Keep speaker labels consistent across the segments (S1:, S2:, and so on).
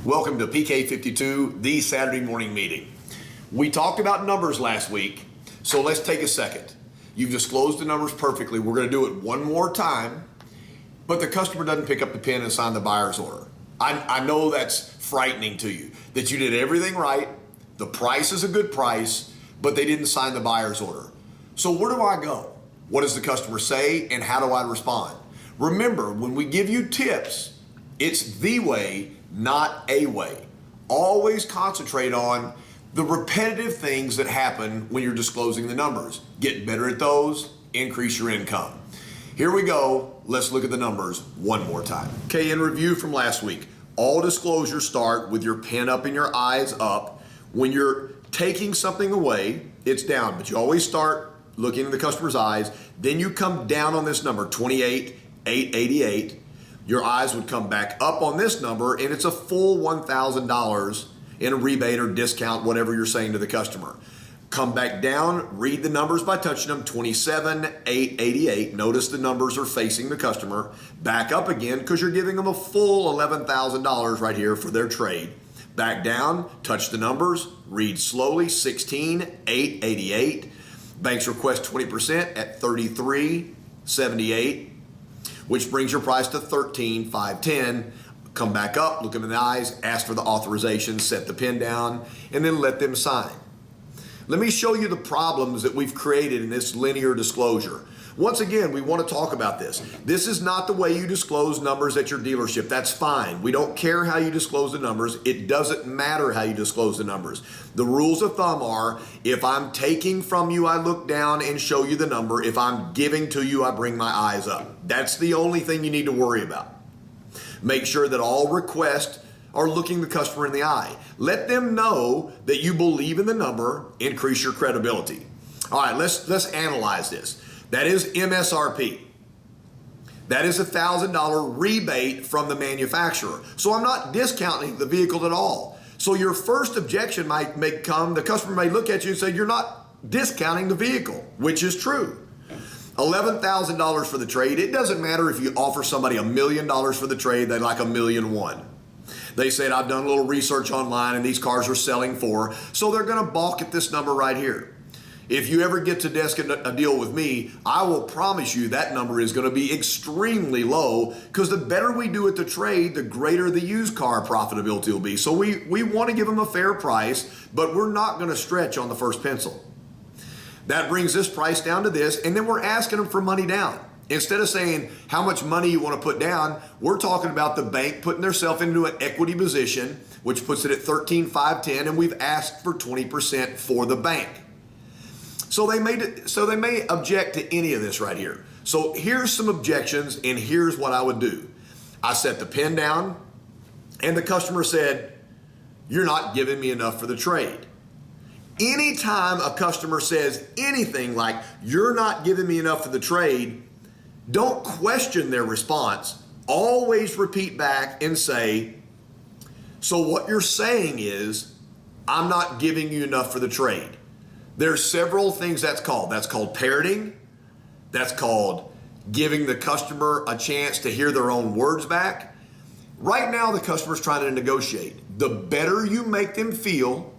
S1: Welcome to PK52, the Saturday morning meeting. We talked about numbers last week, so let's take a second. You've disclosed the numbers perfectly. We're going to do it one more time, but the customer doesn't pick up the pen and sign the buyer's order. I know that's frightening to you, that you did everything right, the price is a good price, but they didn't sign the buyer's order. So where do I go? What does the customer say, and how do I respond? Remember, when we give you tips, it's the way, not a way. Always concentrate on the repetitive things that happen when you're disclosing the numbers. Get better at those, increase your income. Here we go. Let's look at the numbers one more time. Okay, in review from last week, all disclosures start with your pen up and your eyes up. When you're taking something away, it's down, but you always start looking in the customer's eyes. Then you come down on this number, 28,888. Your eyes would come back up on this number, and it's a full $1,000 in a rebate or discount, whatever you're saying to the customer. Come back down, read the numbers by touching them, 27,888. Notice the numbers are facing the customer. Back up again because you're giving them a full $11,000 right here for their trade. Back down, touch the numbers, read slowly, 16,888. Bank's request 20% at 33,78. Which brings your price to 13,510. Come back up, look them in the eyes, ask for the authorization, set the pen down, and then let them sign. Let me show you the problems that we've created in this linear disclosure. Once again, we want to talk about this. This is not the way you disclose numbers at your dealership. That's fine. We don't care how you disclose the numbers. It doesn't matter how you disclose the numbers. The rules of thumb are, if I'm taking from you, I look down and show you the number. If I'm giving to you, I bring my eyes up. That's the only thing you need to worry about. Make sure that all requests are looking the customer in the eye. Let them know that you believe in the number, increase your credibility. All right, let's analyze this. That is MSRP. That is a $1,000 rebate from the manufacturer. So I'm not discounting the vehicle at all. So your first objection may come, the customer may look at you and say, you're not discounting the vehicle, which is true. $11,000 for the trade. It doesn't matter if you offer somebody $1 million for the trade, they like $1.1 million. They said, I've done a little research online and these cars are selling for, so they're gonna balk at this number right here. If you ever get to desk a deal with me, I will promise you that number is going to be extremely low, because the better we do at the trade, the greater the used car profitability will be. So we want to give them a fair price, but we're not going to stretch on the first pencil. That brings this price down to this, and then we're asking them for money down. Instead of saying how much money you want to put down, we're talking about the bank putting themselves into an equity position, which puts it at 13,510, and we've asked for 20% for the bank. So they may object to any of this right here. So here's some objections, and here's what I would do. I set the pen down, and the customer said, you're not giving me enough for the trade. Anytime a customer says anything like, you're not giving me enough for the trade, don't question their response. Always repeat back and say, so what you're saying is, I'm not giving you enough for the trade. There's several things that's called. That's called parroting. That's called giving the customer a chance to hear their own words back. Right now, the customer's trying to negotiate. The better you make them feel,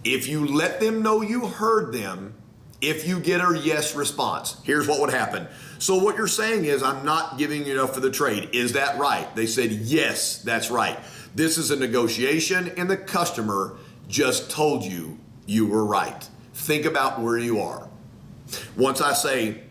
S1: if you let them know you heard them, if you get a yes response, here's what would happen. So what you're saying is, I'm not giving you enough for the trade. Is that right? They said, yes, that's right. This is a negotiation, and the customer just told you you were right. Think about where you are. Once I say,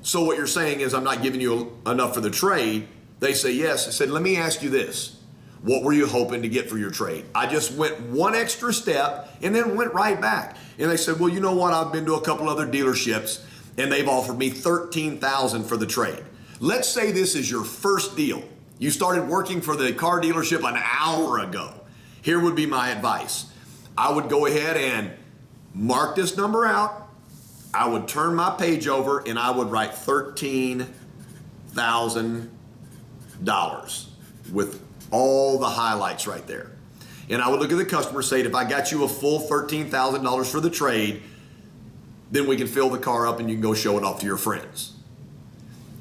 S1: so what you're saying is I'm not giving you enough for the trade, they say yes. I said, let me ask you this. What were you hoping to get for your trade? I just went one extra step and then went right back. And they said, well, you know what? I've been to a couple other dealerships and they've offered me $13,000 for the trade. Let's say this is your first deal. You started working for the car dealership an hour ago. Here would be my advice. I would go ahead and mark this number out. I would turn my page over and I would write $13,000 with all the highlights right there. And I would look at the customer and say, if I got you a full $13,000 for the trade, then we can fill the car up and you can go show it off to your friends.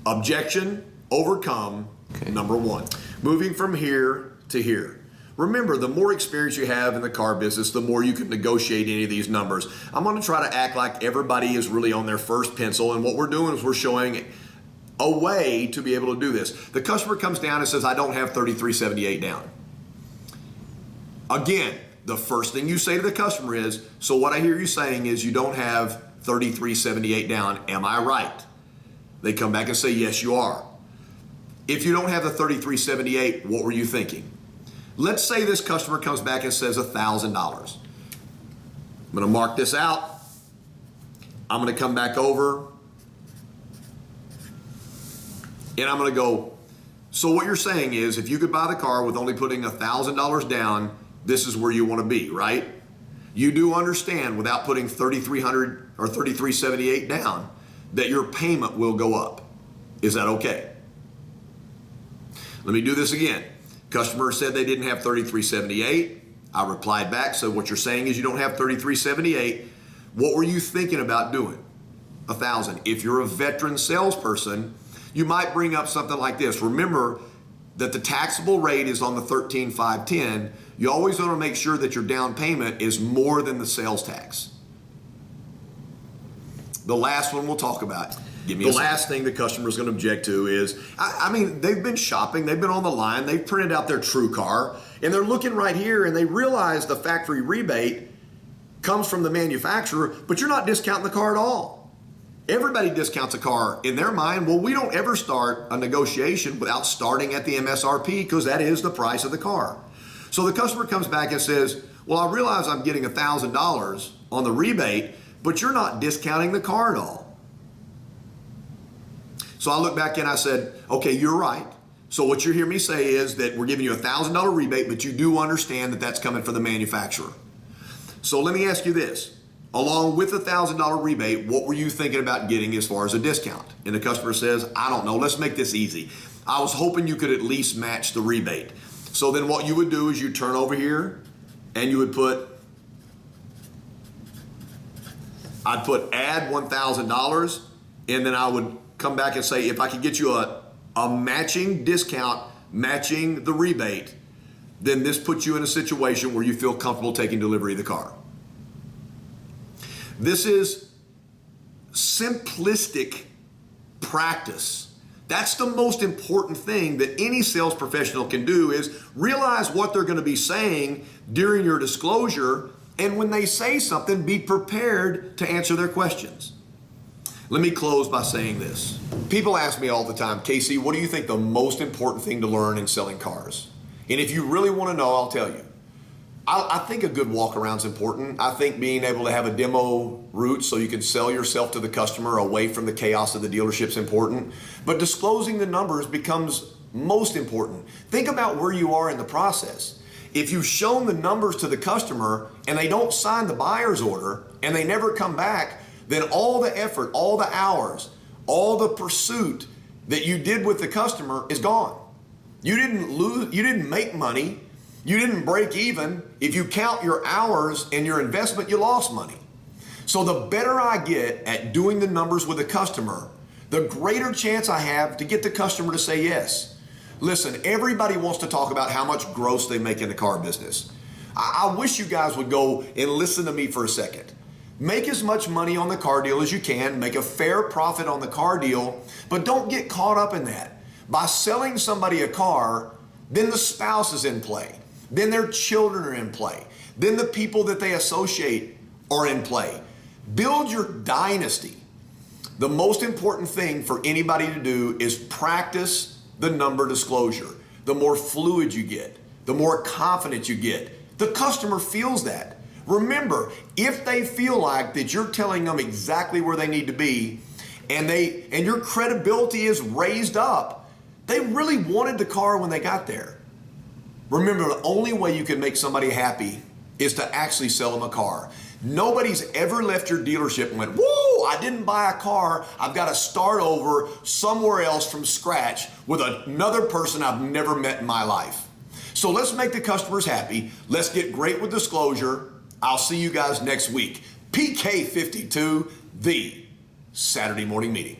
S1: Objection overcome, number one. Moving from here to here. Remember, the more experience you have in the car business, the more you can negotiate any of these numbers. I'm going to try to act like everybody is really on their first pencil, and what we're doing is we're showing a way to be able to do this. The customer comes down and says, I don't have $33.78 down. Again, the first thing you say to the customer is, so what I hear you saying is you don't have $33.78 down. Am I right? They come back and say, yes, you are. If you don't have the $33.78, what were you thinking? Let's say this customer comes back and says $1,000. I'm going to mark this out. I'm going to come back over and I'm going to go, so what you're saying is if you could buy the car with only putting $1,000 down, this is where you want to be, right? You do understand without putting $3,300 or $33.78 down that your payment will go up. Is that okay? Let me do this again. Customer said they didn't have $33.78. I replied back, so what you're saying is you don't have $33.78. What were you thinking about doing? $1,000. If you're a veteran salesperson, you might bring up something like this. Remember that the taxable rate is on the 13,510. You always want to make sure that your down payment is more than the sales tax. The last one we'll talk about. The last thing the customer is going to object to is, I mean, they've been shopping, they've been on the line, they've printed out their true car, and they're looking right here and they realize the factory rebate comes from the manufacturer, but you're not discounting the car at all. Everybody discounts a car in their mind. Well, we don't ever start a negotiation without starting at the MSRP because that is the price of the car. So the customer comes back and says, well, I realize I'm getting $1,000 on the rebate, but you're not discounting the car at all. So I look back and I said, okay, you're right. So what you hear me say is that we're giving you a $1,000 rebate, but you do understand that that's coming from the manufacturer. So let me ask you this. Along with the $1,000 rebate, what were you thinking about getting as far as a discount? And the customer says, I don't know. Let's make this easy. I was hoping you could at least match the rebate. So then what you would do is you turn over here and you would put, I'd put add $1,000 and then I would come back and say, if I could get you a matching discount, matching the rebate, then this puts you in a situation where you feel comfortable taking delivery of the car. This is simplistic practice. That's the most important thing that any sales professional can do is realize what they're going to be saying during your disclosure, and when they say something, be prepared to answer their questions. Let me close by saying this. People ask me all the time, Casey, what do you think the most important thing to learn in selling cars? And if you really want to know, I'll tell you. I think a good walk around is important. I think being able to have a demo route so you can sell yourself to the customer away from the chaos of the dealership is important. But disclosing the numbers becomes most important. Think about where you are in the process. If you've shown the numbers to the customer and they don't sign the buyer's order and they never come back, then all the effort, all the hours, all the pursuit that you did with the customer is gone. You didn't lose, you didn't make money, you didn't break even. If you count your hours and your investment, you lost money. So the better I get at doing the numbers with a customer, the greater chance I have to get the customer to say yes. Listen, everybody wants to talk about how much gross they make in the car business. I wish you guys would go and listen to me for a second. Make as much money on the car deal as you can, make a fair profit on the car deal, but don't get caught up in that. By selling somebody a car, then the spouse is in play, then their children are in play, then the people that they associate are in play. Build your dynasty. The most important thing for anybody to do is practice the number disclosure. The more fluid you get, the more confident you get, the customer feels that. Remember, if they feel like that you're telling them exactly where they need to be and your credibility is raised up, they really wanted the car when they got there. Remember, the only way you can make somebody happy is to actually sell them a car. Nobody's ever left your dealership and went, whoa, I didn't buy a car. I've got to start over somewhere else from scratch with another person I've never met in my life. So let's make the customers happy. Let's get great with disclosure. I'll see you guys next week. PK52, the Saturday morning meeting.